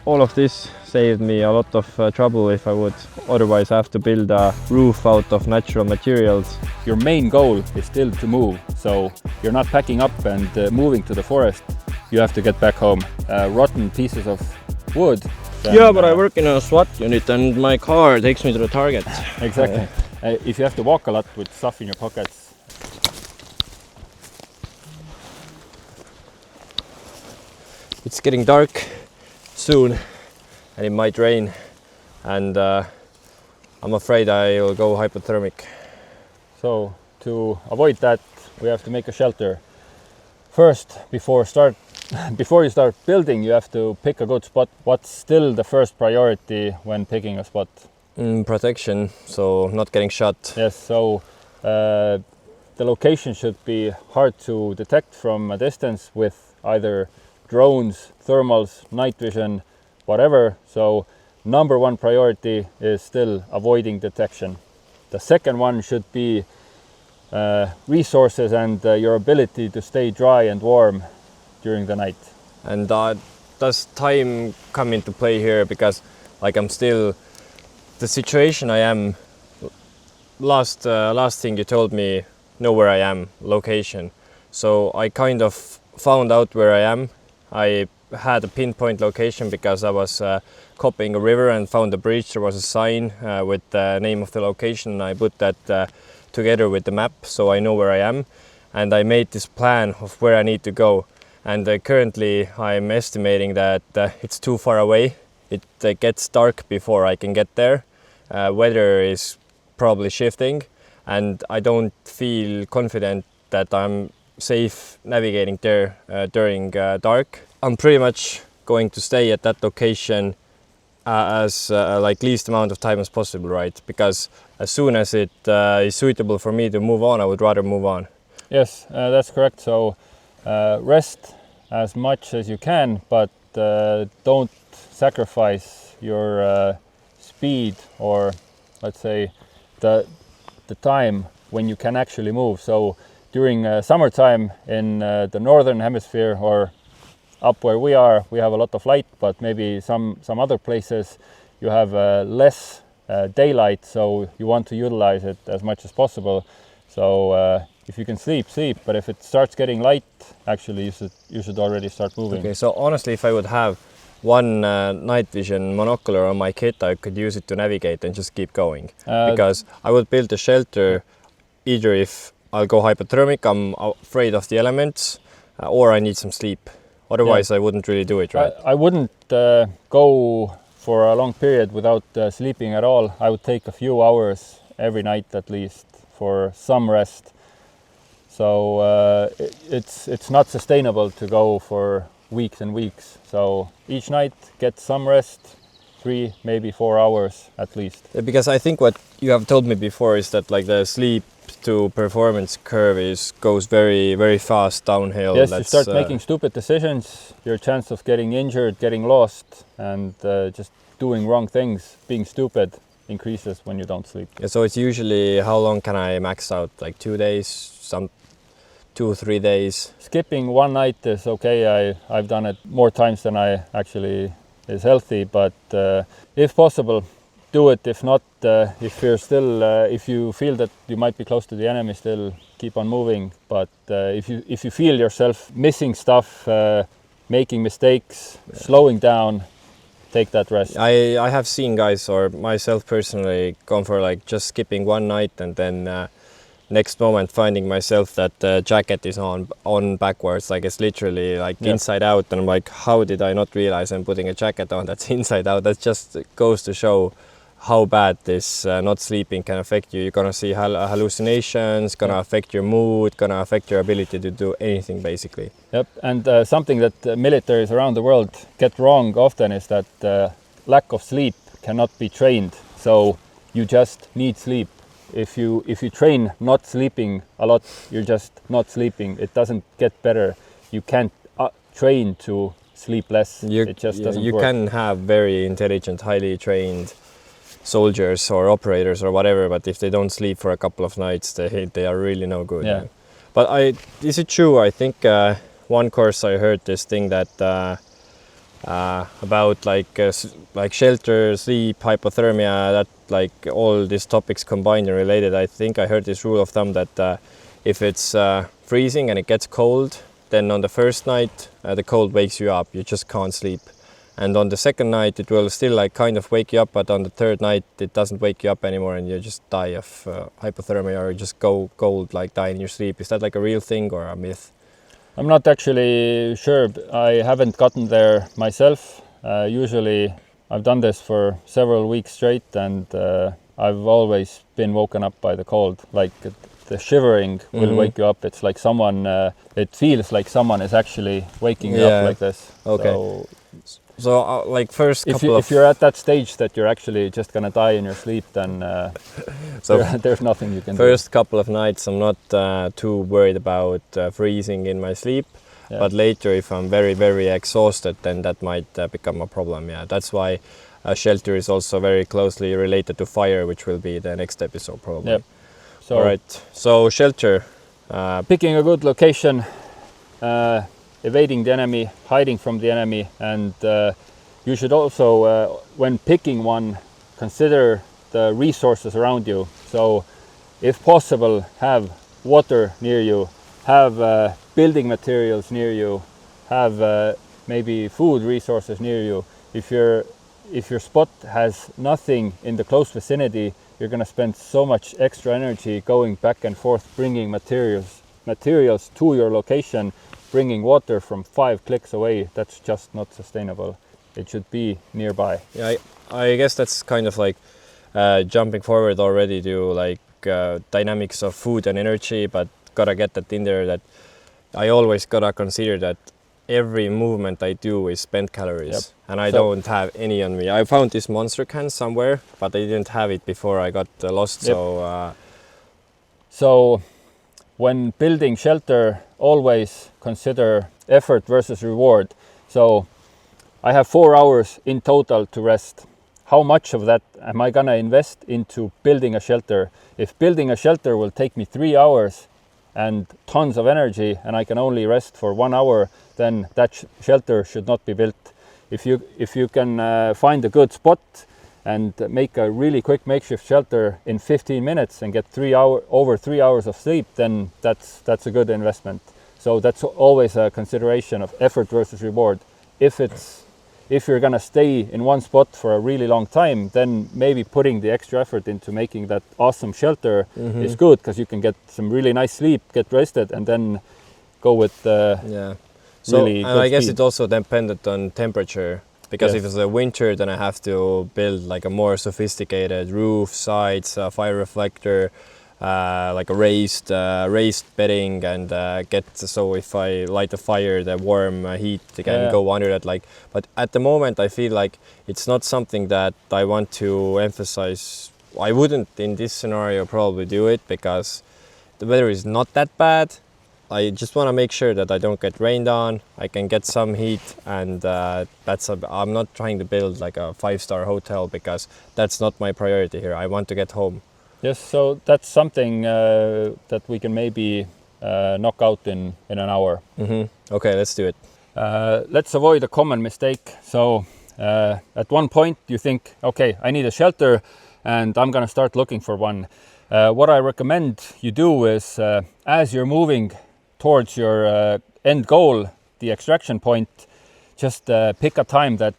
All of this saved me a lot of trouble if I would otherwise have to build a roof out of natural materials. Your main goal is still to move, so you're not packing up and moving to the forest. You have to get back home. Rotten pieces of wood. Then, yeah, but I work in a SWAT unit and my car takes me to the target. Exactly. If you have to walk a lot with stuff in your pockets. It's getting dark soon and it might rain, and I'm afraid I will go hypothermic. So to avoid that, we have to make a shelter. First, before you start building, you have to pick a good spot. What's still the first priority when picking a spot? Protection, so not getting shot. Yes, so the location should be hard to detect from a distance with either drones, thermals, night vision, whatever. So number one priority is still avoiding detection. The second one should be resources and your ability to stay dry and warm during the night. And does time come into play here? Because like I'm still, the situation I am, last thing you told me, know where I am, location. So I kind of found out where I am. I had a pinpoint location because I was copying a river and found a bridge. There was a sign with the name of the location. I put that together with the map, so I know where I am, and I made this plan of where I need to go. And currently I'm estimating that it's too far away. It gets dark before I can get there. Weather is probably shifting, and I don't feel confident that I'm safe navigating there during dark. I'm pretty much going to stay at that location as like least amount of time as possible, right? Because as soon as it is suitable for me to move on, I would rather move on. Yes, that's correct. So rest as much as you can, but don't sacrifice your speed, or let's say the time when you can actually move. So during summertime in the northern hemisphere, or up where we are, we have a lot of light, but maybe some other places you have less daylight, so you want to utilize it as much as possible. So if you can sleep, but if it starts getting light, actually you should already start moving. Okay, so honestly, if I would have one night vision monocular on my kit, I could use it to navigate and just keep going. Because I would build a shelter either if I'll go hypothermic, I'm afraid of the elements, or I need some sleep. Otherwise, yeah. I wouldn't really do it, right? I wouldn't go for a long period without sleeping at all. I would take a few hours every night at least for some rest. So it's not sustainable to go for weeks and weeks. So each night get some rest, 3, maybe 4 hours at least. Because I think what you have told me before is that like the sleep to performance curve goes very, very fast downhill. Yes, you start making stupid decisions, your chance of getting injured, getting lost, and just doing wrong things, being stupid, increases when you don't sleep. Yeah, so it's usually, how long can I max out? Like 2 days, 2 or 3 days? Skipping one night is okay. I've done it more times than I actually is healthy, but if possible, do it. If not, if you feel that you might be close to the enemy, still keep on moving. But if you feel yourself missing stuff, making mistakes, slowing down, take that rest. I have seen guys, or myself personally, gone for like just skipping one night and then next moment finding myself that the jacket is on backwards, like it's literally like inside out, and I'm like, how did I not realize I'm putting a jacket on that's inside out? That just goes to show how bad this not sleeping can affect you. You're gonna see hallucinations, gonna affect your mood, gonna affect your ability to do anything basically. Yep, and something that militaries around the world get wrong often is that lack of sleep cannot be trained. So you just need sleep. If you train not sleeping a lot, you're just not sleeping. It doesn't get better. You can't train to sleep less. It just doesn't work. You can have very intelligent, highly trained soldiers or operators or whatever, but if they don't sleep for a couple of nights, they are really no good. Yeah. But is it true? I think one course I heard this thing that about like shelter, sleep, hypothermia, that like all these topics combined and related. I think I heard this rule of thumb that if it's freezing and it gets cold, then on the first night the cold wakes you up, you just can't sleep. And on the second night it will still like kind of wake you up, but on the third night it doesn't wake you up anymore and you just die of hypothermia, or just go cold, like die in your sleep. Is that like a real thing or a myth? I'm not actually sure. I haven't gotten there myself. Usually I've done this for several weeks straight, and I've always been woken up by the cold. Like the shivering will wake you up. It's like someone, it feels like someone is actually waking you up like this. Okay. So like first couple if you're at that stage that you're actually just gonna die in your sleep, then there's nothing you can do. First couple of nights I'm not too worried about freezing in my sleep, but later if I'm very, very exhausted, then that might become a problem. Yeah, that's why shelter is also very closely related to fire, which will be the next episode probably. Yep. So, all right, so shelter. Picking a good location, evading the enemy, hiding from the enemy, and you should also, when picking one, consider the resources around you. So if possible, have water near you, have building materials near you, have maybe food resources near you. If your spot has nothing in the close vicinity, you're going to spend so much extra energy going back and forth, bringing materials to your location, bringing water from 5 clicks away. That's just not sustainable. It should be nearby. Yeah, I guess that's kind of like jumping forward already to like dynamics of food and energy, but gotta get that in there, that I always gotta consider that every movement I do is spent calories, and I don't have any on me. I found this monster can somewhere, but I didn't have it before I got lost. So when building shelter, always consider effort versus reward. So I have 4 hours in total to rest. How much of that am I gonna invest into building a shelter? If building a shelter will take me 3 hours and tons of energy, and I can only rest for 1 hour, then that shelter should not be built. If you can find a good spot and make a really quick makeshift shelter in 15 minutes and get over 3 hours of sleep, then that's a good investment. So that's always a consideration of effort versus reward. If you're gonna stay in one spot for a really long time, then maybe putting the extra effort into making that awesome shelter is good, because you can get some really nice sleep, get rested, and then go with really and I guess it also depended on temperature, because if it's a winter, then I have to build like a more sophisticated roof, sides, fire reflector, like a raised bedding, and so if I light a fire, the warm heat can go under that. Like, but at the moment I feel like it's not something that I want to emphasize. I wouldn't in this scenario probably do it, because the weather is not that bad. I just want to make sure that I don't get rained on, I can get some heat, and I'm not trying to build like a 5-star hotel, because that's not my priority here. I want to get home. Yes, so that's something that we can maybe knock out in an hour. Okay, let's do it. Let's avoid a common mistake. So at one point you think, okay, I need a shelter and I'm going to start looking for one. What I recommend you do is, as you're moving towards your end goal, the extraction point, just pick a time that,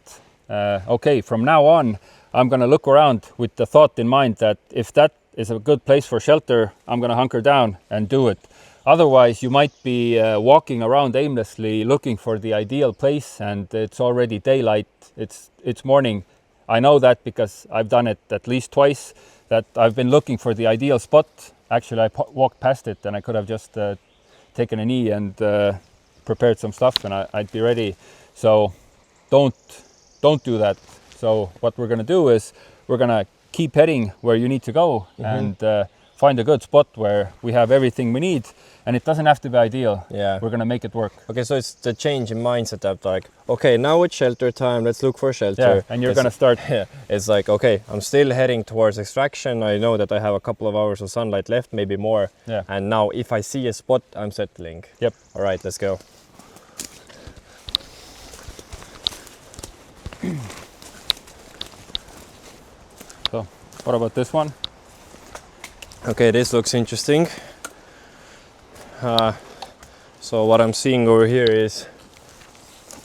okay, from now on, I'm going to look around with the thought in mind that if that is a good place for shelter, I'm going to hunker down and do it. Otherwise, you might be walking around aimlessly looking for the ideal place, and it's already daylight, it's morning. I know that because I've done it at least twice, that I've been looking for the ideal spot. Actually, I walked past it and I could have just taken a knee and prepared some stuff, and I'd be ready. So don't do that. So what we're going to do is we're going to keep heading where you need to go and find a good spot where we have everything we need, and it doesn't have to be ideal. Yeah, we're gonna make it work. Okay, so it's the change in mindset that like, okay, now it's shelter time, let's look for shelter. Yeah, and you're gonna start. It's like, okay, I'm still heading towards extraction. I know that I have a couple of hours of sunlight left, maybe more. Yeah. And now if I see a spot, I'm settling. Yep. All right, let's go. So what about this one? Okay, this looks interesting. So what I'm seeing over here is,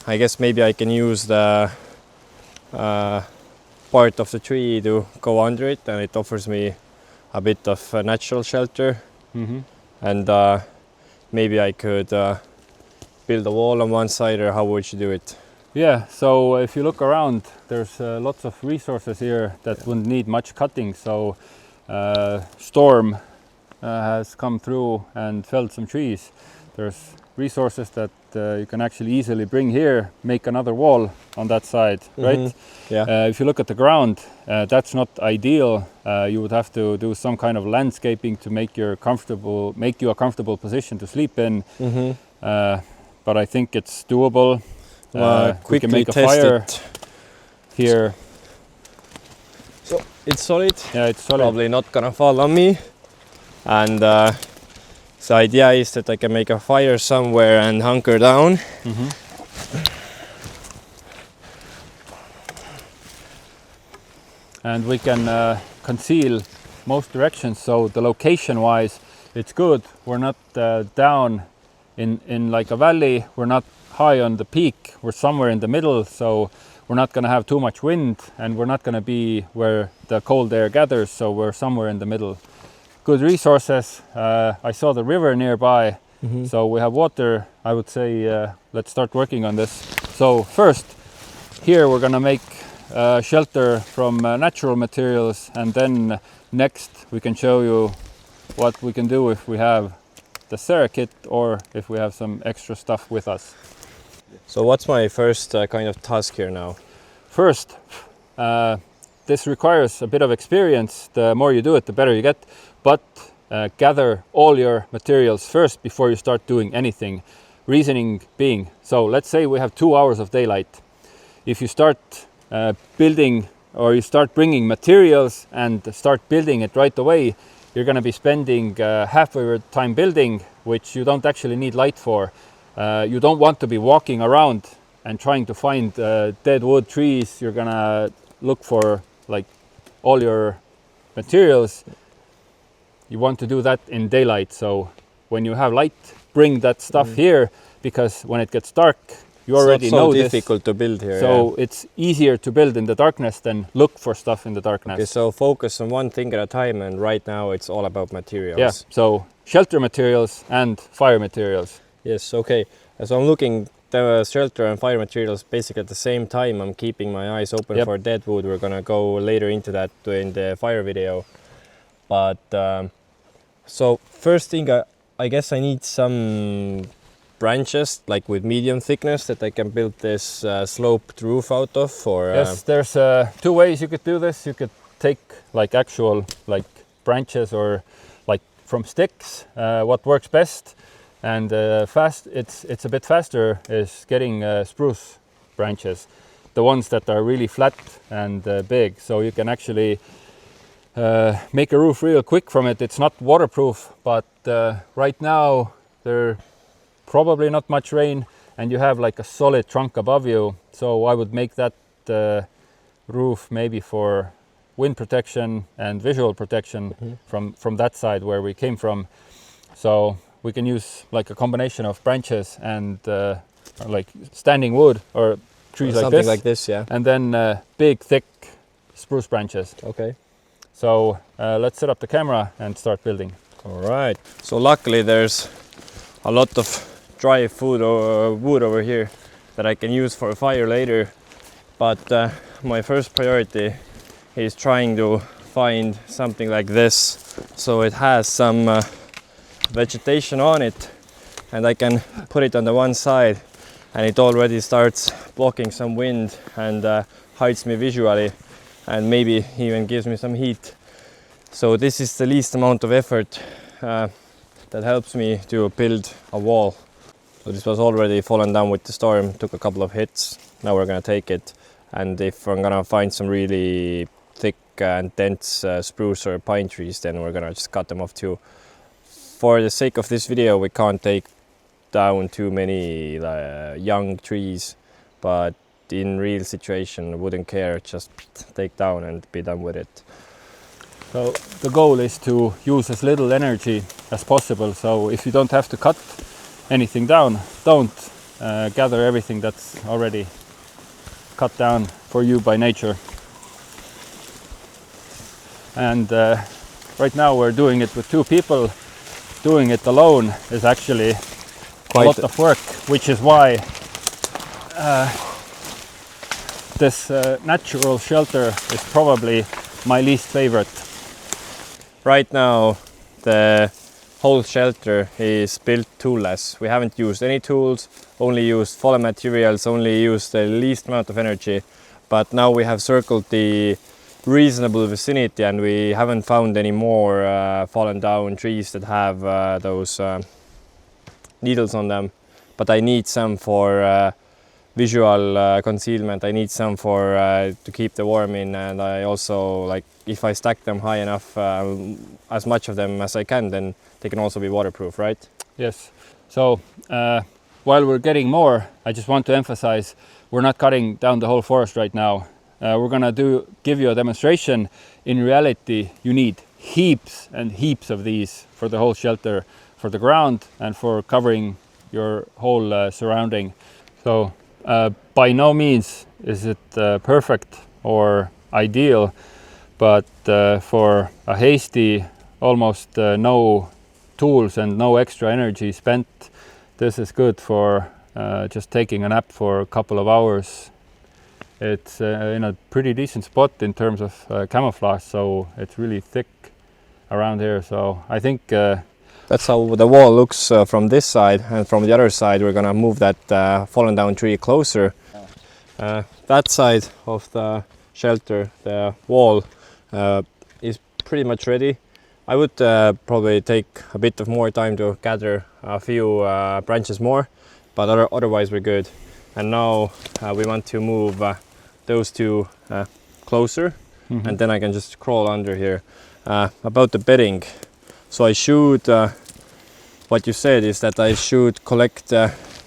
I guess maybe I can use the part of the tree to go under it, and it offers me a bit of natural shelter. And maybe I could build a wall on one side, or how would you do it? Yeah, so if you look around, there's lots of resources here that wouldn't need much cutting. So storm has come through and felled some trees. There's resources that you can actually easily bring here, make another wall on that side, right? Yeah. If you look at the ground, that's not ideal. You would have to do some kind of landscaping to make you a comfortable position to sleep in. But I think it's doable. We can make a fire here. So it's solid. Yeah, it's solid. Probably not gonna fall on me. And the idea is that I can make a fire somewhere and hunker down. And we can conceal most directions, so the location wise it's good. We're not down in like a valley, we're not high on the peak, we're somewhere in the middle, so we're not going to have too much wind, and we're not going to be where the cold air gathers, so we're somewhere in the middle. Good resources. I saw the river nearby, so we have water. I would say let's start working on this. So first, here we're going to make shelter from natural materials, and then next we can show you what we can do if we have the SERE kit or if we have some extra stuff with us. So what's my first kind of task here now? First, this requires a bit of experience. The more you do it, the better you get. But gather all your materials first before you start doing anything. Reasoning being, so let's say we have 2 hours of daylight. If you start building, or you start bringing materials and start building it right away, you're going to be spending half of your time building, which you don't actually need light for. You don't want to be walking around and trying to find dead wood, trees. You're going to look for like all your materials. You want to do that in daylight. So when you have light, bring that stuff here, because when it gets dark, you already know this. It's so difficult to build here. So it's easier to build in the darkness than look for stuff in the darkness. Okay, so focus on one thing at a time, and right now it's all about materials. Yeah, so shelter materials and fire materials. Yes, okay. So I'm looking the shelter and fire materials basically at the same time. I'm keeping my eyes open for dead wood. We're gonna go later into that in the fire video. But so first thing, I guess I need some branches like with medium thickness that I can build this sloped roof out of. Or yes, there's 2 ways you could do this. You could take like actual like branches or like from sticks. What works best and it's a bit faster is getting spruce branches, the ones that are really flat and big, so you can actually make a roof real quick from it. It's not waterproof, but right now there probably not much rain and you have like a solid trunk above you, so I would make that roof maybe for wind protection and visual protection from that side where we came from. So we can use like a combination of branches and like standing wood or trees like something like this, yeah. And then big thick spruce branches. Okay. So let's set up the camera and start building. All right. So luckily there's a lot of dry food or wood over here that I can use for a fire later. But my first priority is trying to find something like this, so it has some vegetation on it, and I can put it on the one side, and it already starts blocking some wind and hides me visually, and maybe even gives me some heat. So this is the least amount of effort that helps me to build a wall. So this was already fallen down with the storm, took a couple of hits. Now we're gonna take it, and if I'm gonna find some really thick and dense spruce or pine trees, then we're gonna just cut them off too. For the sake of this video, we can't take down too many young trees, but in real situation wouldn't care, just take down and be done with it. So the goal is to use as little energy as possible. So if you don't have to cut anything down, don't gather everything that's already cut down for you by nature. And right now we're doing it with 2 people. Doing it alone is actually a lot of work, which is why this natural shelter is probably my least favorite. Right now the whole shelter is built toolless. We haven't used any tools, only used fallen materials, only used the least amount of energy. But now we have circled the reasonable vicinity and we haven't found any more fallen down trees that have those needles on them. But I need some for visual concealment. I need some for to keep the worm in, and I also, like, if I stack them high enough, as much of them as I can, then they can also be waterproof, right? Yes. So while we're getting more, I just want to emphasize we're not cutting down the whole forest right now. We're gonna give you a demonstration. In reality, you need heaps and heaps of these for the whole shelter, for the ground and for covering your whole surrounding. So by no means is it perfect or ideal, but for a hasty, almost no tools and no extra energy spent, this is good for just taking a nap for a couple of hours. It's in a pretty decent spot in terms of camouflage, so it's really thick around here. So I think that's how the wall looks from this side, and from the other side we're gonna move that fallen down tree closer. That side of the shelter, the wall, is pretty much ready. I would probably take a bit of more time to gather a few branches more, but otherwise we're good. And now we want to move those 2 closer, and then I can just crawl under here. About the bedding, so I should, what you said is that I should collect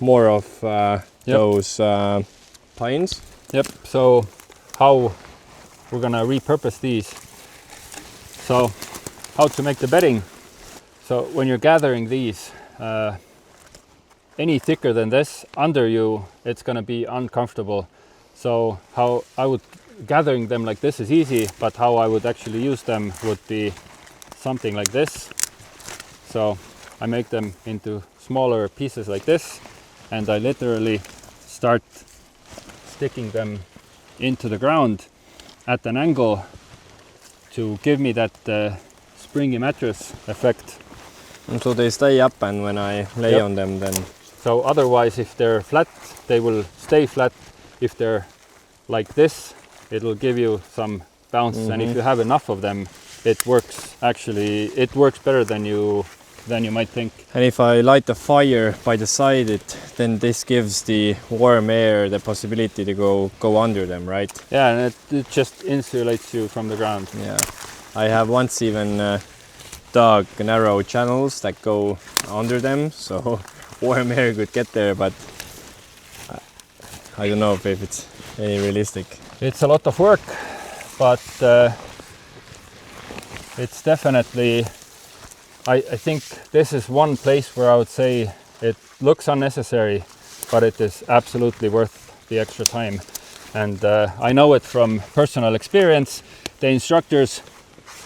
more of those pines. Yep. So how we're gonna repurpose these. So how to make the bedding. So when you're gathering these, any thicker than this under you, it's gonna be uncomfortable. So how I would, gathering them like this is easy, but how I would actually use them would be something like this. So I make them into smaller pieces like this, and I literally start sticking them into the ground at an angle to give me that springy mattress effect. And so they stay up, and when I lay on them, then... So otherwise, if they're flat, they will stay flat. If they're like this, it'll give you some bounce. And if you have enough of them, it works. Actually, it works better than you might think. And if I light the fire by the side, then this gives the warm air the possibility to go under them, right? Yeah, and it just insulates you from the ground. Yeah, I have once even dug narrow channels that go under them, so warm air could get there, but I don't know if it's any realistic. It's a lot of work, but it's definitely, I think this is one place where I would say it looks unnecessary, but it is absolutely worth the extra time. And I know it from personal experience. The instructors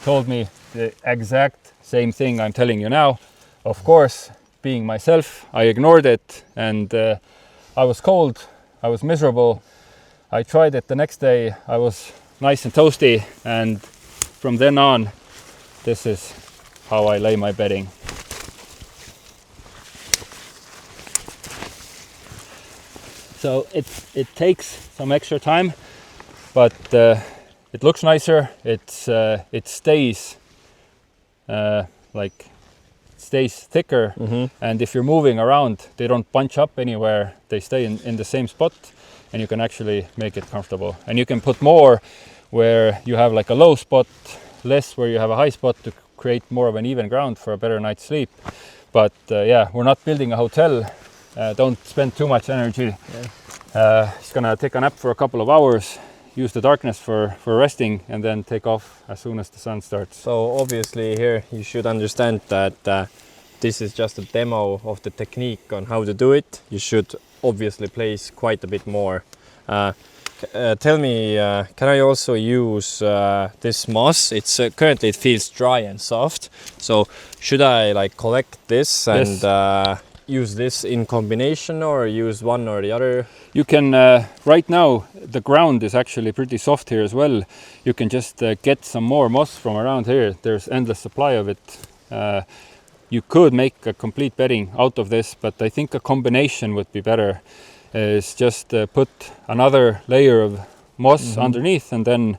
told me the exact same thing I'm telling you now. Of course, being myself, I ignored it, and I was cold, I was miserable. I tried it the next day, I was nice and toasty, and from then on, this is how I lay my bedding. So it takes some extra time, but it looks nicer. It stays stays thicker, and if you're moving around, they don't bunch up anywhere. They stay in the same spot, and you can actually make it comfortable. And you can put more where you have like a low spot, less where you have a high spot, to create more of an even ground for a better night's sleep. But yeah, we're not building a hotel. Don't spend too much energy. He's gonna take a nap for a couple of hours, use the darkness for resting, and then take off as soon as the sun starts. So obviously here you should understand that this is just a demo of the technique on how to do it. You should obviously place quite a bit more. Tell me, can I also use this moss? It's currently it feels dry and soft. So should I like collect this and use this in combination, or use one or the other? You can, right now the ground is actually pretty soft here as well. You can just get some more moss from around here. There's endless supply of it. You could make a complete bedding out of this, but I think a combination would be better. Is just put another layer of moss underneath, and then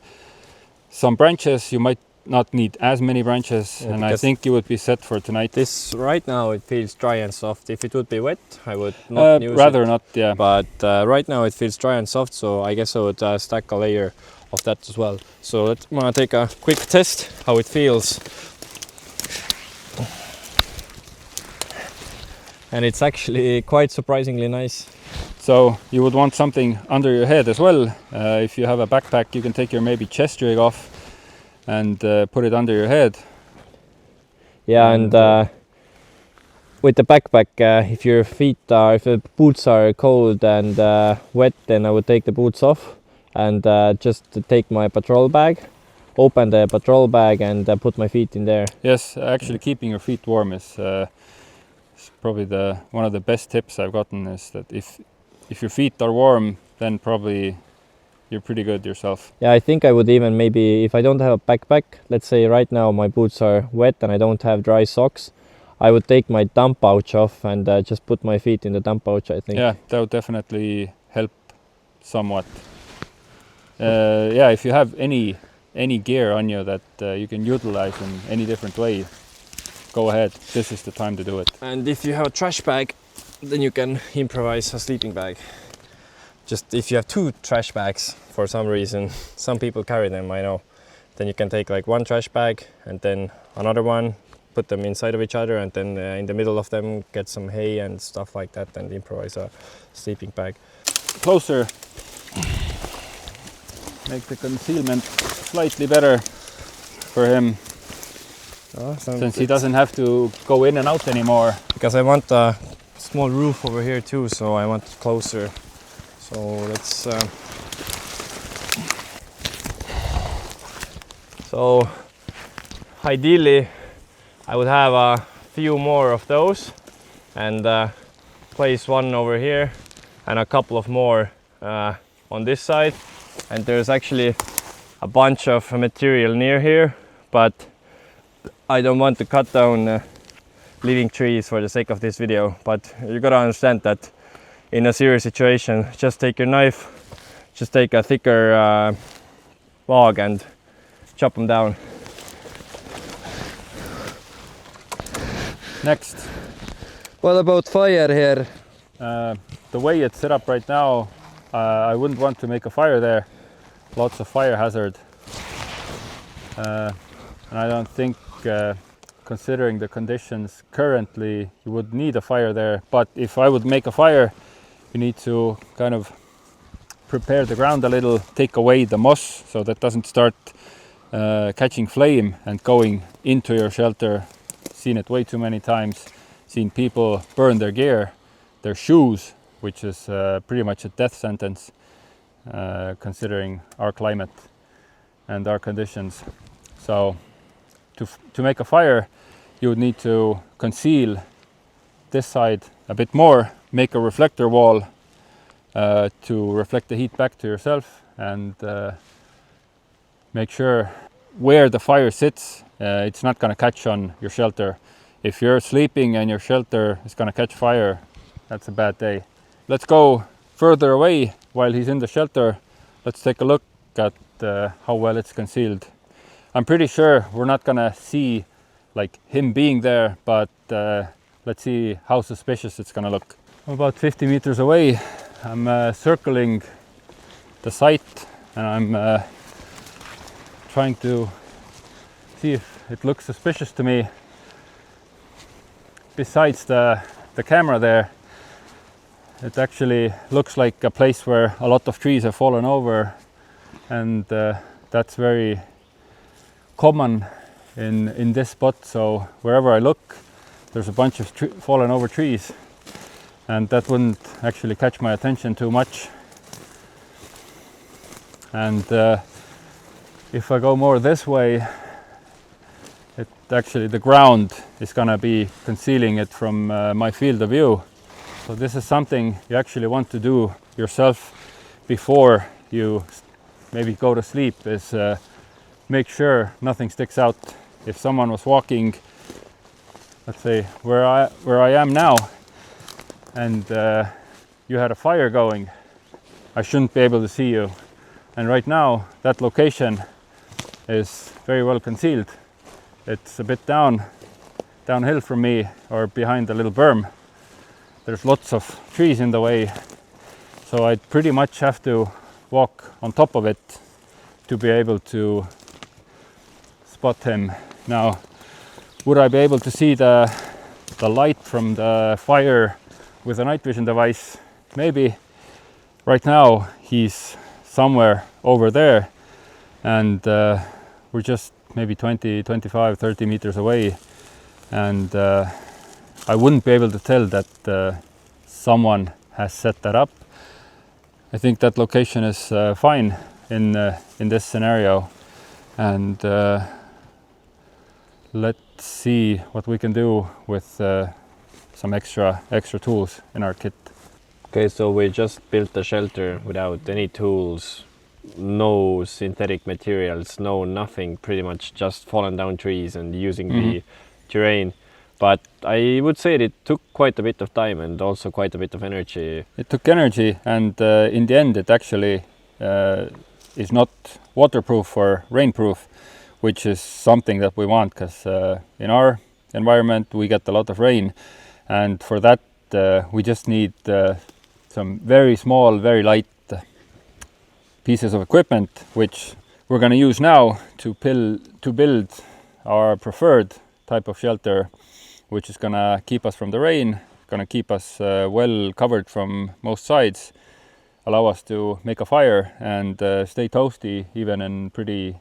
some branches. You might not need as many branches, and I think you would be set for tonight. This right now it feels dry and soft. If it would be wet, I would not use rather it. not, yeah. But right now it feels dry and soft, so I guess I would stack a layer of that as well. So I'm gonna take a quick test how it feels. And it's actually quite surprisingly nice. So you would want something under your head as well. If you have a backpack, you can take your maybe chest rig off and put it under your head. Yeah, and with the backpack, if your if the boots are cold and wet, then I would take the boots off and just take my patrol bag, open the patrol bag and put my feet in there. Yes, actually keeping your feet warm is probably one of the best tips I've gotten, is that if your feet are warm, then probably you're pretty good yourself. Yeah, I think I would even maybe, if I don't have a backpack, let's say right now my boots are wet and I don't have dry socks, I would take my dump pouch off and just put my feet in the dump pouch, I think. Yeah, that would definitely help somewhat. Yeah, if you have any gear on you that you can utilize in any different way, go ahead. This is the time to do it. And if you have a trash bag, then you can improvise a sleeping bag. Just if you have two trash bags for some reason, some people carry them, I know, then you can take like one trash bag and then another one, put them inside of each other, and then in the middle of them get some hay and stuff like that, and improvise a sleeping bag. Closer. Make the concealment slightly better for him. Since he doesn't have to go in and out anymore. Because I want a small roof over here too, so I want it closer. So let's. So ideally, I would have a few more of those, and place one over here, and a couple of more on this side. And there's actually a bunch of material near here, but I don't want to cut down living trees for the sake of this video, but you gotta understand that in a serious situation, just take your knife, just take a thicker log and chop them down. Next. What about fire here? The way it's set up right now, I wouldn't want to make a fire there. Lots of fire hazard. And I don't think, considering the conditions currently, you would need a fire there. But if I would make a fire, you need to kind of prepare the ground a little, take away the moss so that doesn't start catching flame and going into your shelter. Seen it way too many times. Seen people burn their gear, their shoes, which is pretty much a death sentence considering our climate and our conditions. So to make a fire, you would need to conceal this side a bit more, make a reflector wall to reflect the heat back to yourself, and make sure where the fire sits, it's not going to catch on your shelter. If you're sleeping and your shelter is going to catch fire, that's a bad day. Let's go further away while he's in the shelter. Let's take a look at how well it's concealed. I'm pretty sure we're not going to see like him being there, but let's see how suspicious it's going to look. I'm about 50 meters away. I'm circling the site, and I'm trying to see if it looks suspicious to me. Besides the camera there, It actually looks like a place where a lot of trees have fallen over, and that's very common in this spot. So wherever I look, there's a bunch of fallen over trees, and that wouldn't actually catch my attention too much. And if I go more this way, actually the ground is gonna be concealing it from my field of view. So this is something you actually want to do yourself before you maybe go to sleep, is make sure nothing sticks out. If someone was walking, let's say where I am now, and you had a fire going, I shouldn't be able to see you. And right now that location is very well concealed. It's a bit downhill from me, or behind the little berm. There's lots of trees in the way, so I pretty much have to walk on top of it to be able to spot him. Now, would I be able to see the light from the fire with a night vision device? Maybe. Right now he's somewhere over there, and we're just maybe 20, 25, 30 meters away, and I wouldn't be able to tell that someone has set that up. I think that location is fine in this scenario, and let's see what we can do with some extra tools in our kit. Okay, so we just built the shelter without any tools, no synthetic materials, no nothing, pretty much just fallen down trees and using the terrain. But I would say it took quite a bit of time and also quite a bit of energy. It took energy, and in the end it actually is not waterproof or rainproof, which is something that we want, because in our environment we get a lot of rain, and for that we just need some very small, very light pieces of equipment, which we're going to use now to build our preferred type of shelter, which is going to keep us from the rain, going to keep us well covered from most sides, allow us to make a fire and stay toasty even in pretty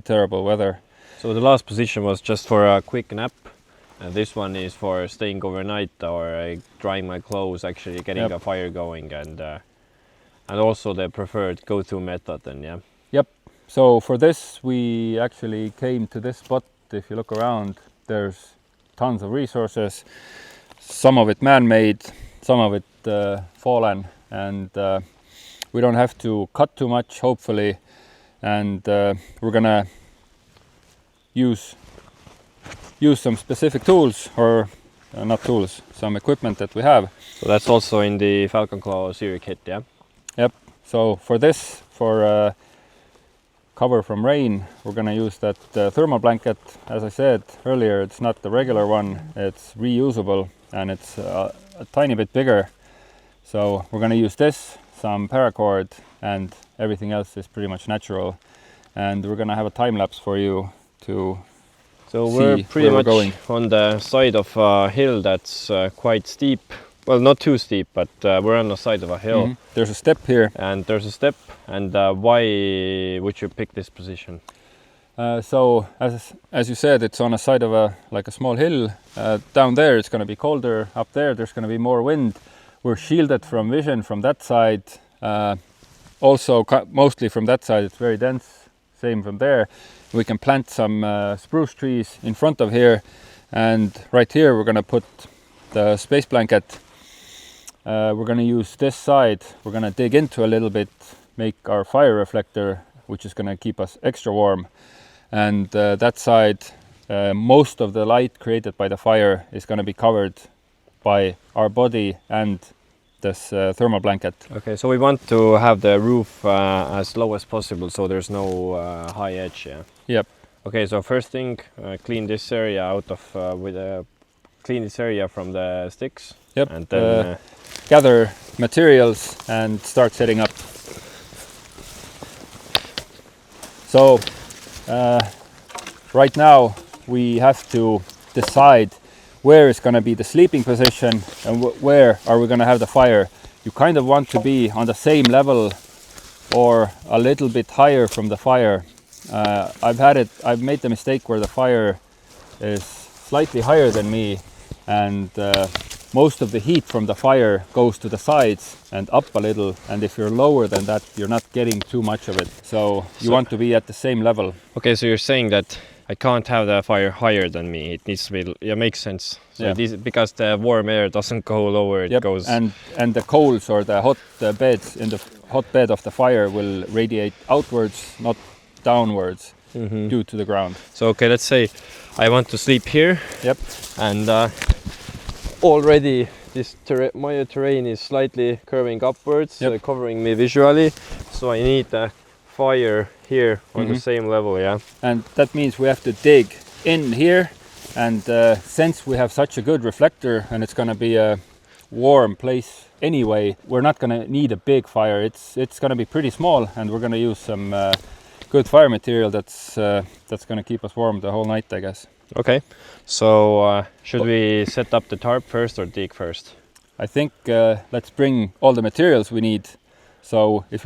terrible weather. So the last position was just for a quick nap, and this one is for staying overnight or drying my clothes, actually getting a fire going, and also the preferred go-to method then, yeah? Yep. So for this we actually came to this spot. If you look around, there's tons of resources, some of it man-made, some of it fallen, and we don't have to cut too much, hopefully, and we're gonna use some specific tools, or not tools, some equipment that we have. So that's also in the Falcon Claw SERE kit, yeah? Yep. So for this, for cover from rain, we're going to use that thermal blanket. As I said earlier, it's not the regular one, it's reusable, and it's a tiny bit bigger. So we're going to use this, some paracord, and everything else is pretty much natural. And we're going to have a time lapse for you to so we're pretty much on the side of a hill that's quite steep. Well, not too steep, but we're on the side of a hill. There's a step here. And there's a step. And why would you pick this position? So as you said, it's on a side of a small hill. Down there it's going to be colder. Up there there's going to be more wind. We're shielded from vision from that side. Also mostly from that side it's very dense. Same from there. We can plant some spruce trees in front of here, and right here we're going to put the space blanket. We're going to use this side. We're going to dig into a little bit, make our fire reflector, which is going to keep us extra warm. And that side, most of the light created by the fire is going to be covered by our body and this thermal blanket. Okay, so we want to have the roof as low as possible, so there's no high edge, yeah? Yep. Okay, so first thing, clean this area out of clean this area from the sticks. Yep. And then gather materials and start setting up. So right now we have to decide where is going to be the sleeping position and where are we going to have the fire. you kind of want to be on the same level or a little bit higher from the fire. I've made the mistake where the fire is slightly higher than me, and most of the heat from the fire goes to the sides and up a little, and if you're lower than that, you're not getting too much of it. So you want to be at the same level. Okay, so you're saying that I can't have the fire higher than me. It needs to be, yeah, makes sense. So Yeah. because the warm air doesn't go lower, it goes... And the coals or the hot beds in the hot bed of the fire will radiate outwards, not downwards, due to the ground. So, okay, let's say I want to sleep here. Yep. And already this my terrain is slightly curving upwards, covering me visually. So I need a fire here on the same level, yeah. And that means we have to dig in here, and since we have such a good reflector and it's going to be a warm place anyway, we're not going to need a big fire. It's going to be pretty small, and we're going to use some good fire material that's going to keep us warm the whole night, I guess. Okay, so should we set up the tarp first or dig first? I think let's bring all the materials we need. So if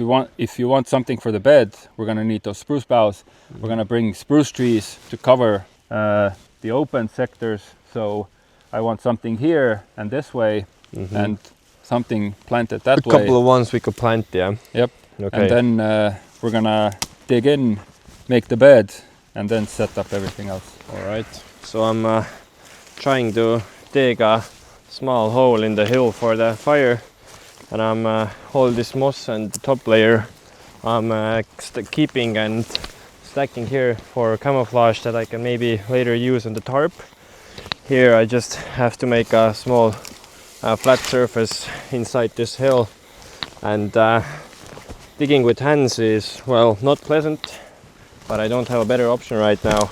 you want something for the bed, we're going to need those spruce boughs. We're going to bring spruce trees to cover the open sectors. So I want something here and this way, and something planted that way. A couple of ones we could plant, yeah. Yep. Okay. And then we're going to dig in, make the bed, and then set up everything else. All right. So I'm trying to dig a small hole in the hill for the fire, and I'm all this moss and the top layer I'm keeping and stacking here for camouflage that I can maybe later use on the tarp. Here I just have to make a small flat surface inside this hill, and digging with hands is, well, not pleasant, but I don't have a better option right now,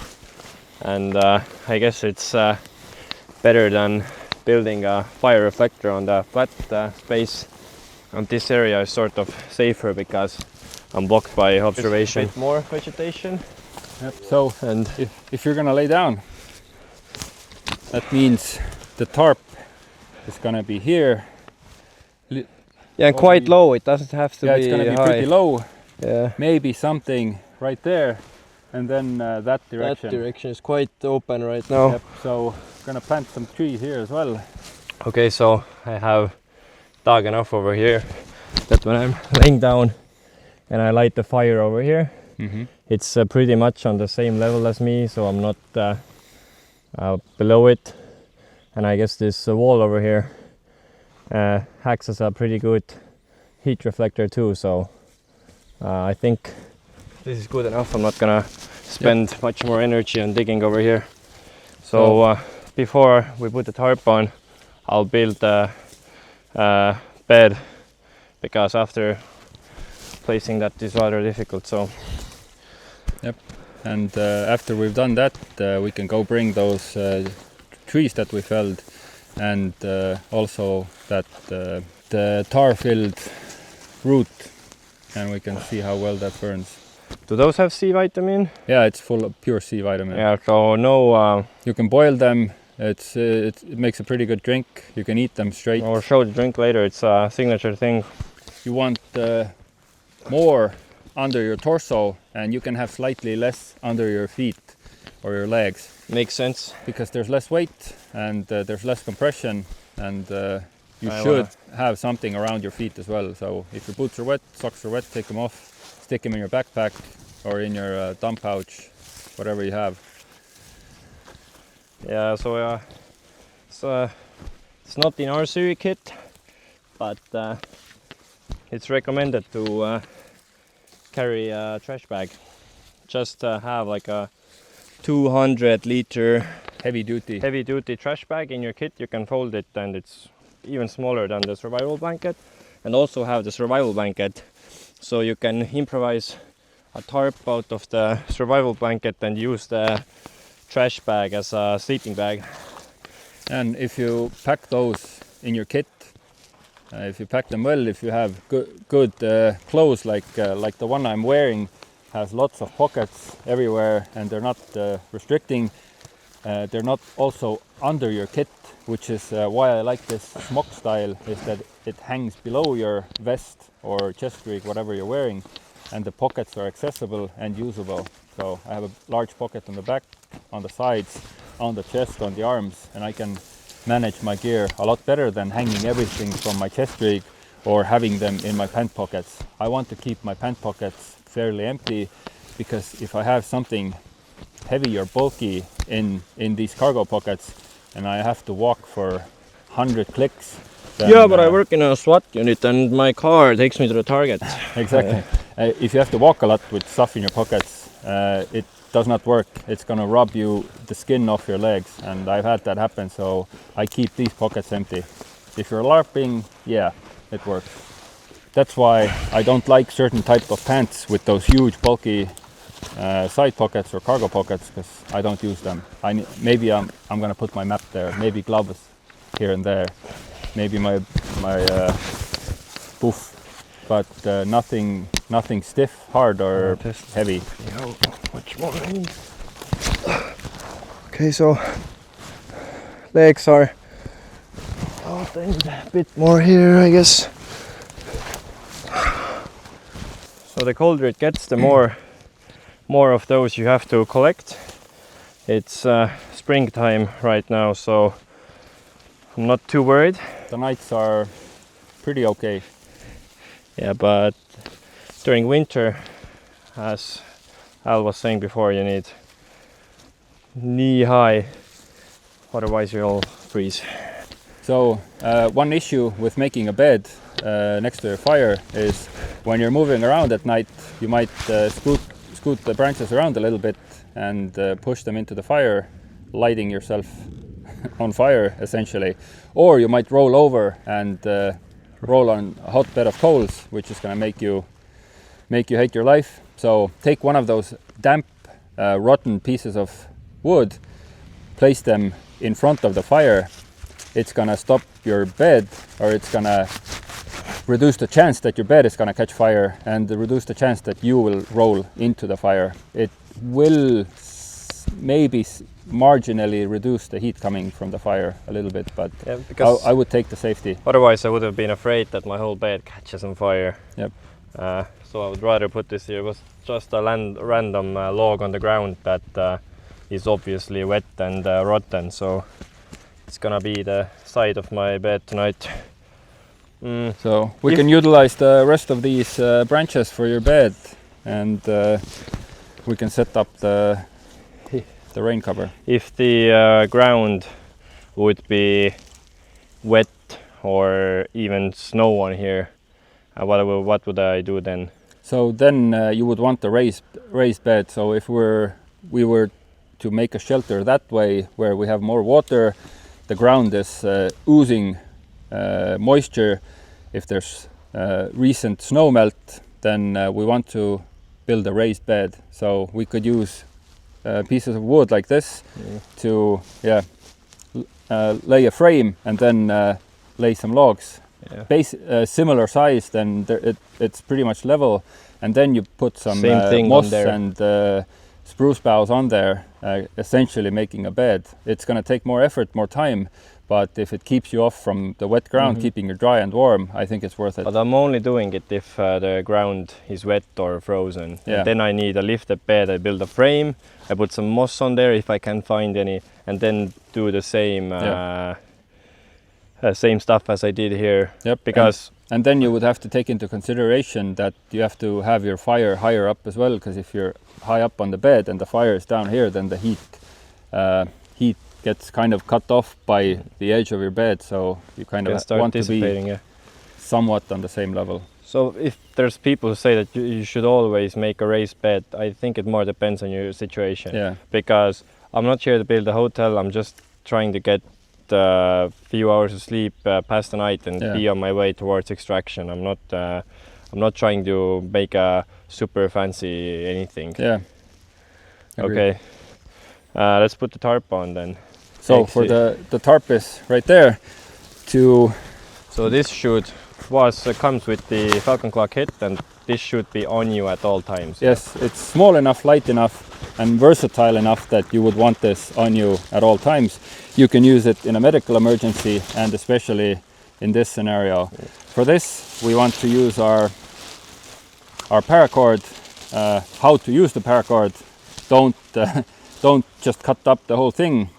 and I guess it's better than building a fire reflector on the flat space. And this area is sort of safer because I'm blocked by observation. A bit more vegetation. Yep. So, and if you're gonna lay down, that means the tarp is gonna be here. Yeah, quite low. It doesn't have to be high. Yeah, it's gonna be pretty low. Yeah. Maybe something right there, and then that direction. That direction is quite open right now. Yep. So, gonna plant some trees here as well. Okay, so I have dug enough over here that when I'm laying down and I light the fire over here, it's pretty much on the same level as me, so I'm not below it. And I guess this wall over here acts as a pretty good heat reflector too, so I think this is good enough. I'm not gonna spend much more energy on digging over here. So before we put the tarp on, I'll build a bed, because after placing that is rather difficult. So yep. And after we've done that, we can go bring those trees that we felled, and also that the tar-filled root, and we can see how well that burns. Do those have C vitamin? Yeah, it's full of pure C vitamin. Yeah, so no... you can boil them. It makes a pretty good drink. You can eat them straight. Or show the drink later. It's a signature thing. You want more under your torso, and you can have slightly less under your feet or your legs. Makes sense. Because there's less weight and there's less compression, and you should have something around your feet as well. So if your boots are wet, socks are wet, take them off, stick them in your backpack or in your thumb pouch, whatever you have. Yeah, so it's not in our SERE kit, but it's recommended to carry a trash bag. Just have like a 200-liter heavy duty trash bag in your kit. You can fold it, and it's even smaller than the survival blanket, and also have the survival blanket, so you can improvise a tarp out of the survival blanket and use the trash bag as a sleeping bag. And if you pack those in your kit, if you pack them well, if you have good clothes like the one I'm wearing, has lots of pockets everywhere and they're not restricting, they're not also under your kit, which is why I like this smock style, is that it hangs below your vest or chest rig, whatever you're wearing, and the pockets are accessible and usable. So I have a large pocket on the back, on the sides, on the chest, on the arms, and I can manage my gear a lot better than hanging everything from my chest rig or having them in my pant pockets. I want to keep my pant pockets fairly empty, because if I have something heavy or bulky in these cargo pockets and I have to walk for 100 clicks, then, yeah, but I work in a SWAT unit and my car takes me to the target. Exactly. If you have to walk a lot with stuff in your pockets, it does not work. It's going to rub the skin off your legs, and I've had that happen, so I keep these pockets empty. If you're LARPing, yeah, it works. That's why I don't like certain type of pants with those huge bulky side pockets or cargo pockets, because I don't use them. Maybe I'm going to put my map there, maybe gloves here and there, maybe my poof, but nothing stiff, hard, or heavy. How much more I need? Okay, so legs are out and a bit more here, I guess. So the colder it gets, the more of those you have to collect. It's springtime right now, so I'm not too worried. The nights are pretty okay. Yeah, but during winter, as Al was saying before, you need knee high, otherwise you'll freeze. So one issue with making a bed next to your fire is when you're moving around at night, you might scoot the branches around a little bit and push them into the fire, lighting yourself on fire essentially. Or you might roll over and roll on a hot bed of coals, which is going to make you hate your life. So take one of those damp, rotten pieces of wood, place them in front of the fire. It's going to stop your bed, or it's going to reduce the chance that your bed is going to catch fire, and reduce the chance that you will roll into the fire. It will maybe marginally reduce the heat coming from the fire a little bit, but yeah, because I would take the safety. Otherwise I would have been afraid that my whole bed catches on fire. Yep. So I would rather put this here. It was just a random log on the ground that is obviously wet and rotten, so it's gonna be the side of my bed tonight. So we can utilize the rest of these branches for your bed, and we can set up the rain cover. If the ground would be wet or even snow on here, what would I do then? So then you would want the raised bed. So if we were to make a shelter that way, where we have more water, the ground is oozing moisture. If there's recent snow melt, then we want to build a raised bed. So we could use pieces of wood like this to lay a frame, and then lay some logs. Similar size, then it's pretty much level, and then you put some moss and spruce boughs on there, essentially making a bed. It's going to take more effort, more time, but if it keeps you off from the wet ground, keeping you dry and warm, I think it's worth it. But I'm only doing it if the ground is wet or frozen. Yeah. And then I need a lifted bed. I build a frame, I put some moss on there if I can find any, and then do the same same stuff as I did here. Yep. Because and then you would have to take into consideration that you have to have your fire higher up as well, because if you're high up on the bed and the fire is down here, then the heat gets kind of cut off by the edge of your bed, so you kind of want to be somewhat on the same level. So if there's people who say that you should always make a raised bed, I think it more depends on your situation. Yeah. Because I'm not here to build a hotel, I'm just trying to get a few hours of sleep past the night and be on my way towards extraction. I'm not trying to make a super fancy anything. Yeah. Agreed. Okay. Let's put the tarp on then. So for the tarp is right there. So this chute comes with the Falcon Clock kit, and this should be on you at all times. Yes, it's small enough, light enough, and versatile enough that you would want this on you at all times. You can use it in a medical emergency, and especially in this scenario. For this, we want to use our paracord. How to use the paracord? Don't just cut up the whole thing.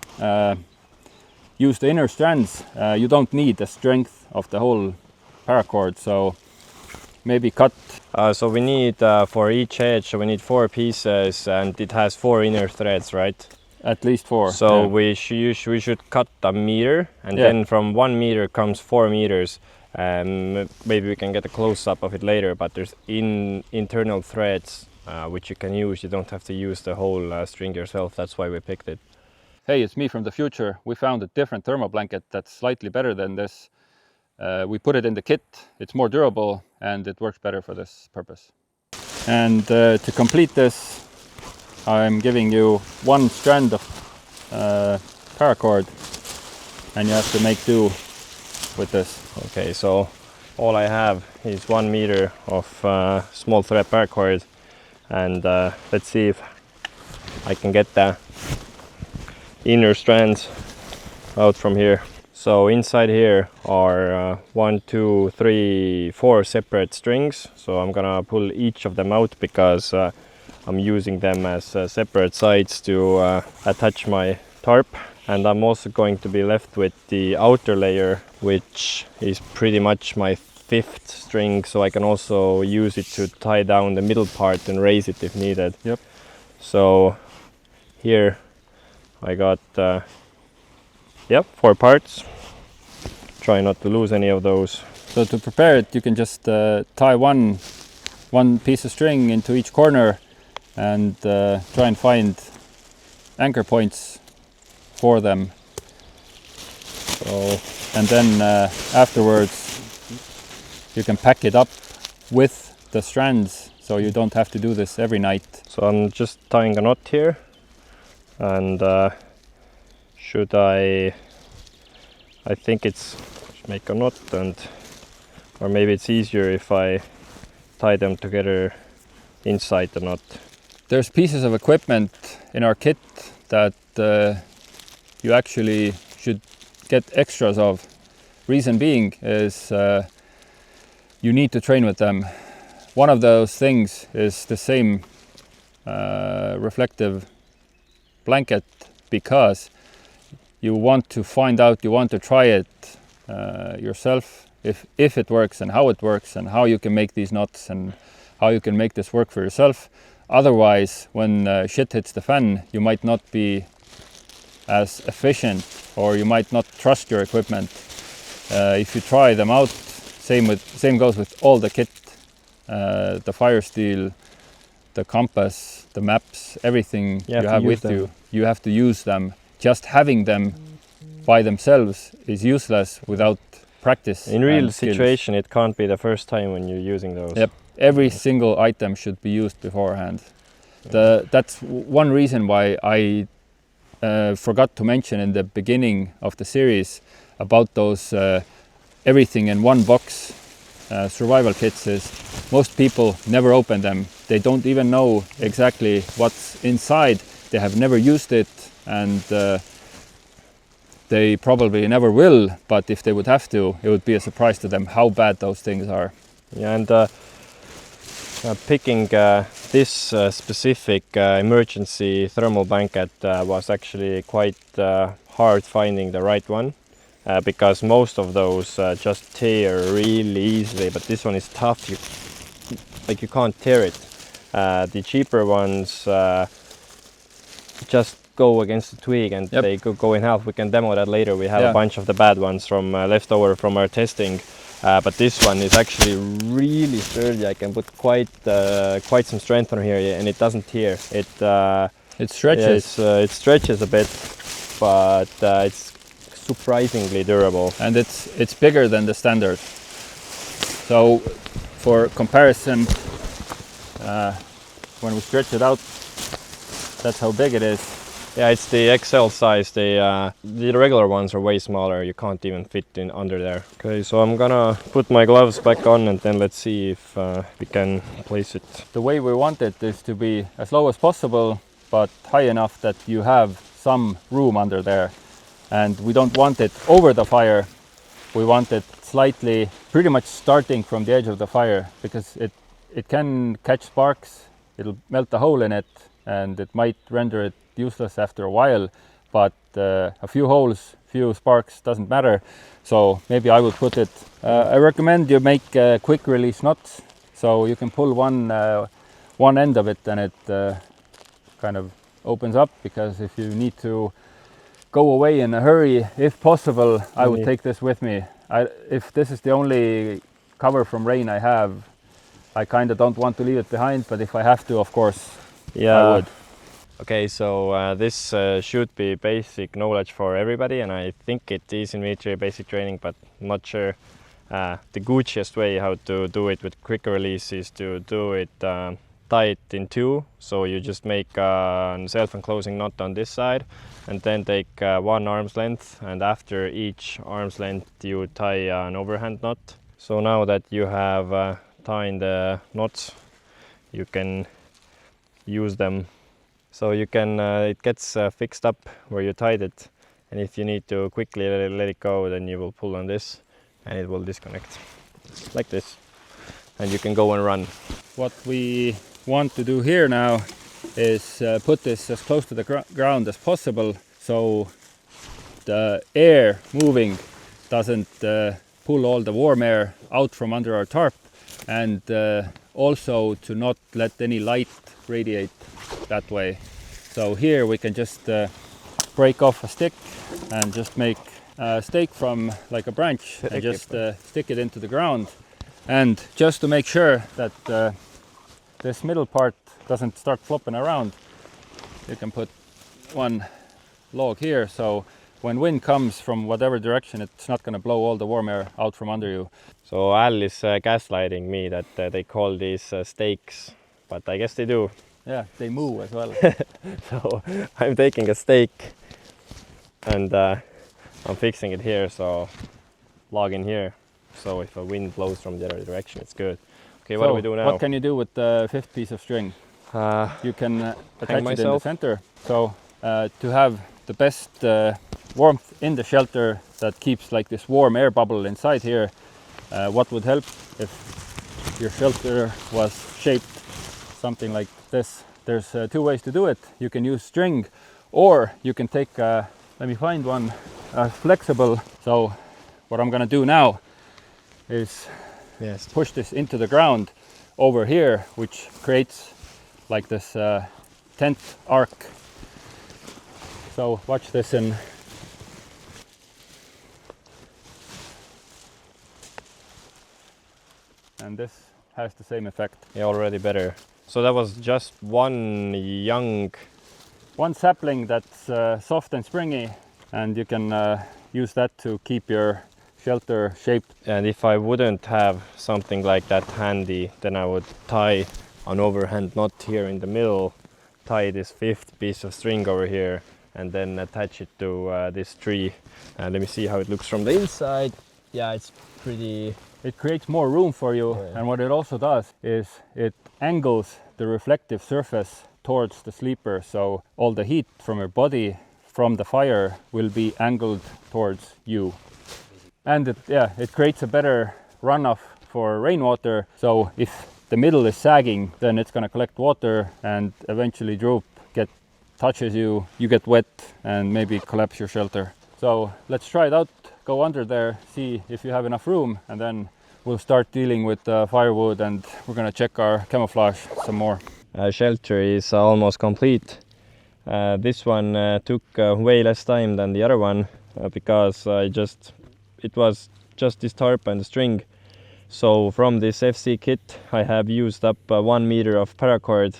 Use the inner strands. You don't need the strength of the whole paracord, so maybe cut. So we need for each edge, we need 4 pieces, and it has 4 inner threads, right? At least 4. So yeah. we should cut a meter, and Yeah. then from 1 meter comes 4 meters. Maybe we can get a close-up of it later, but there's internal threads which you can use. You don't have to use the whole string yourself. That's why we picked it. Hey, it's me from the future. We found a different thermal blanket that's slightly better than this. We put it in the kit. It's more durable and it works better for this purpose. And to complete this, I'm giving you 1 strand of paracord, and you have to make do with this. Okay, so all I have is 1 meter of small thread paracord, and let's see if I can get the inner strands out from here. So inside here are 1, 2, 3, 4 separate strings. So I'm gonna pull each of them out because I'm using them as separate sides to attach my tarp. And I'm also going to be left with the outer layer, which is pretty much my 5th string, so I can also use it to tie down the middle part and raise it if needed. Yep. So here I got 4 parts. Try not to lose any of those. So to prepare it, you can just tie one piece of string into each corner and try and find anchor points for them. So, and then afterwards you can pack it up with the strands, so you don't have to do this every night. so I'm just tying a knot here, and should I think it's make a knot, or maybe it's easier if I tie them together inside the knot. There's pieces of equipment in our kit that you actually should get extras of. Reason being is you need to train with them. One of those things is the same reflective blanket, because you want to find out, you want to try it yourself, if it works and how it works and how you can make these knots and how you can make this work for yourself. Otherwise, when shit hits the fan, you might not be as efficient, or you might not trust your equipment. If you try them out, same goes with all the kit, the fire steel, the compass, the maps, everything you have with you. You have to use them. Just having them by themselves is useless without practice. In real situation, it can't be the first time when you're using those. Yep. Every single item should be used beforehand. That's one reason why I forgot to mention in the beginning of the series about those everything in one box survival kits is most people never open them. They don't even know exactly what's inside. They have never used it, and they probably never will, but if they would have to, it would be a surprise to them how bad those things are. Yeah, and picking this specific emergency thermal blanket was actually quite hard finding the right one, because most of those just tear really easily, but this one is tough. You can't tear it. The cheaper ones just go against the twig and they go in half. We can demo that later. We have a bunch of the bad ones from leftover from our testing. But this one is actually really sturdy. I can put quite some strength on here, and it doesn't tear. It stretches. It stretches a bit, but it's surprisingly durable. And it's bigger than the standard. So, for comparison, when we stretch it out, that's how big it is. Yeah, it's the XL size. The regular ones are way smaller. You can't even fit in under there. Okay, so I'm gonna put my gloves back on, and then let's see if we can place it. The way we want it is to be as low as possible, but high enough that you have some room under there. And we don't want it over the fire. We want it slightly, pretty much starting from the edge of the fire, because it can catch sparks, it'll melt a hole in it, and it might render it useless after a while, but a few holes, few sparks doesn't matter. So maybe I would put it, I recommend you make quick release knots, so you can pull one end of it and it kind of opens up, because if you need to go away in a hurry, if possible, I would take this with me. If this is the only cover from rain I have, I kind of don't want to leave it behind, but if I have to, of course, I would. Okay, so this should be basic knowledge for everybody, and I think it is in military basic training, but I'm not sure. The Gucciest way how to do it with quick release is to do it tie it in two. So you just make a self-enclosing knot on this side, and then take one arm's length, and after each arm's length you tie an overhand knot. So now that you have tied the knots, you can use them. So you can it gets fixed up where you tied it, and if you need to quickly let it go, then you will pull on this and it will disconnect like this, and you can go and run. What we want to do here now is put this as close to the ground as possible, so the air moving doesn't pull all the warm air out from under our tarp, and also to not let any light radiate that way. So here we can just break off a stick and just make a stake from like a branch and just stick it into the ground. And just to make sure that this middle part doesn't start flopping around, you can put one log here, so when wind comes from whatever direction, it's not going to blow all the warm air out from under you. So Al is gaslighting me that they call these stakes, but I guess they do. Yeah, they move as well. So I'm taking a stake and I'm fixing it here, so log in here. So if a wind blows from the other direction, it's good. Okay, what do we do now? What can you do with the fifth piece of string? You can attach it in the center. So to have the best warmth in the shelter that keeps like this warm air bubble inside here, what would help if your shelter was shaped something like this? There's two ways to do it. You can use string, or you can take, let me find one, flexible. So what I'm gonna do now is push this into the ground over here, which creates like this tent arc. So watch this, and this has the same effect. Yeah, already better. So that was just one sapling that's soft and springy, and you can use that to keep your shelter shaped. And if I wouldn't have something like that handy, then I would tie an overhand knot here in the middle, tie this fifth piece of string over here, and then attach it to this tree. Let me see how it looks from the inside. Yeah, it's pretty... It creates more room for you, and what it also does is it angles the reflective surface towards the sleeper, so all the heat from your body from the fire will be angled towards you. And it creates a better runoff for rainwater, so if the middle is sagging, then it's going to collect water and eventually droop, touches you, you get wet and maybe collapse your shelter. So let's try it out, go under there, see if you have enough room, and then we'll start dealing with firewood, and we're going to check our camouflage some more. Shelter is almost complete. This one took way less time than the other one because it was just this tarp and the string. So from this FC kit I have used up 1 meter of paracord,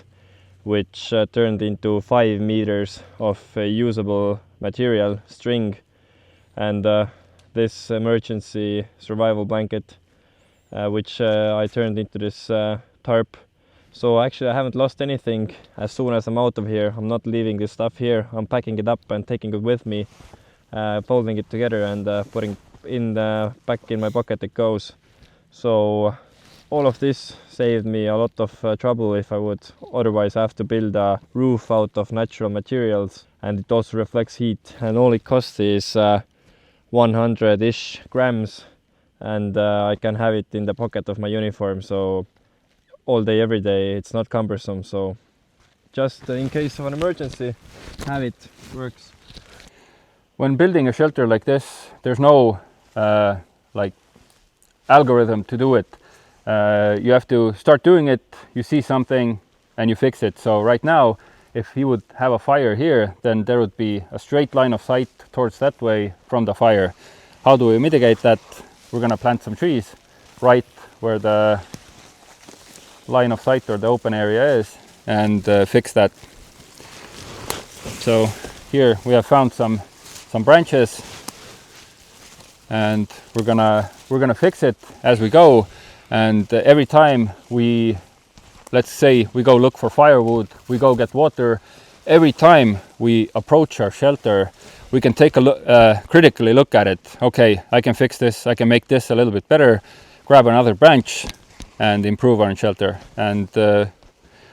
which turned into 5 meters of usable material, string, and this emergency survival blanket, which I turned into this tarp. So actually I haven't lost anything. As soon as I'm out of here, I'm not leaving this stuff here. I'm packing it up and taking it with me, folding it together and putting in back in my pocket it goes. So all of this saved me a lot of trouble if I would otherwise have to build a roof out of natural materials, and it also reflects heat, and all it costs is 100-ish grams, and I can have it in the pocket of my uniform, so all day every day. It's not cumbersome, so just in case of an emergency, have it. Works. When building a shelter like this, there's no like algorithm to do it. You have to start doing it, you see something and you fix it. So right now, if he would have a fire here, then there would be a straight line of sight towards that way from the fire. How do we mitigate that? We're gonna plant some trees right where the line of sight or the open area is, and fix that. So here we have found some branches, and we're gonna fix it as we go. And every time we, let's say we go look for firewood, we go get water, every time we approach our shelter, we can take a look, critically look at it. Okay, I can fix this, I can make this a little bit better, grab another branch and improve our shelter. And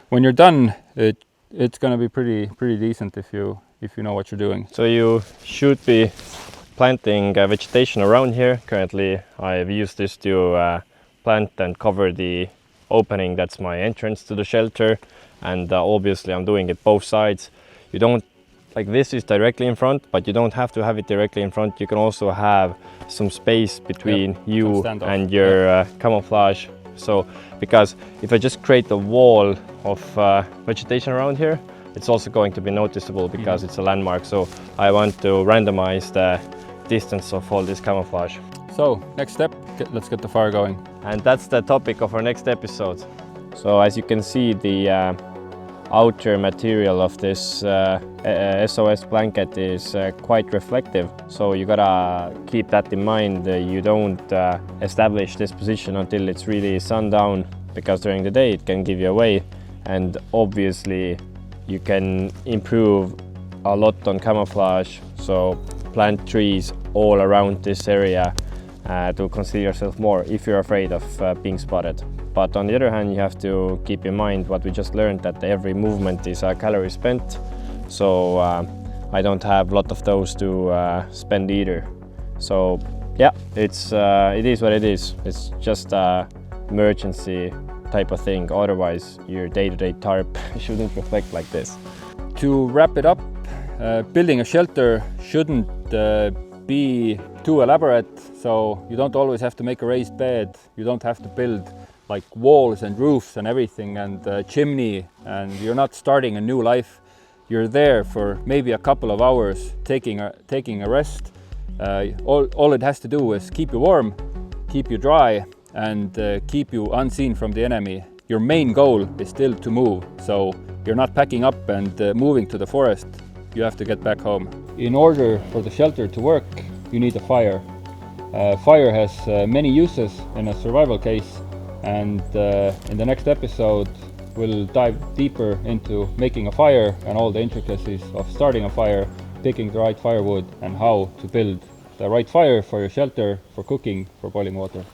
when you're done, it's going to be pretty decent if you know what you're doing. So you should be planting vegetation around here. Currently I've used this to plant and cover the opening that's my entrance to the shelter, and obviously I'm doing it both sides. You don't, like this is directly in front, but you don't have to have it directly in front. You can also have some space between you and your camouflage. So because if I just create a wall of vegetation around here, it's also going to be noticeable because it's a landmark. So I want to randomize the distance of all this camouflage. So next step, let's get the fire going. And that's the topic of our next episode. So as you can see, the outer material of this SOS blanket is quite reflective. So you gotta keep that in mind. You don't establish this position until it's really sundown, because during the day it can give you away. And obviously you can improve a lot on camouflage. So plant trees all around this area to conceal yourself more if you're afraid of being spotted. But on the other hand, you have to keep in mind what we just learned, that every movement is a calorie spent. So I don't have a lot of those to spend either. So yeah, it is what it is. It's just a emergency type of thing. Otherwise, your day-to-day tarp shouldn't reflect like this. To wrap it up, building a shelter shouldn't be too elaborate. So you don't always have to make a raised bed. You don't have to build like walls and roofs and everything and chimney, and you're not starting a new life. You're there for maybe a couple of hours taking a rest. All it has to do is keep you warm, keep you dry, and keep you unseen from the enemy. Your main goal is still to move, so you're not packing up and moving to the forest. You have to get back home. In order for the shelter to work, you need a fire. Fire has many uses in a survival case, and in the next episode we'll dive deeper into making a fire and all the intricacies of starting a fire, picking the right firewood, and how to build the right fire for your shelter, for cooking, for boiling water.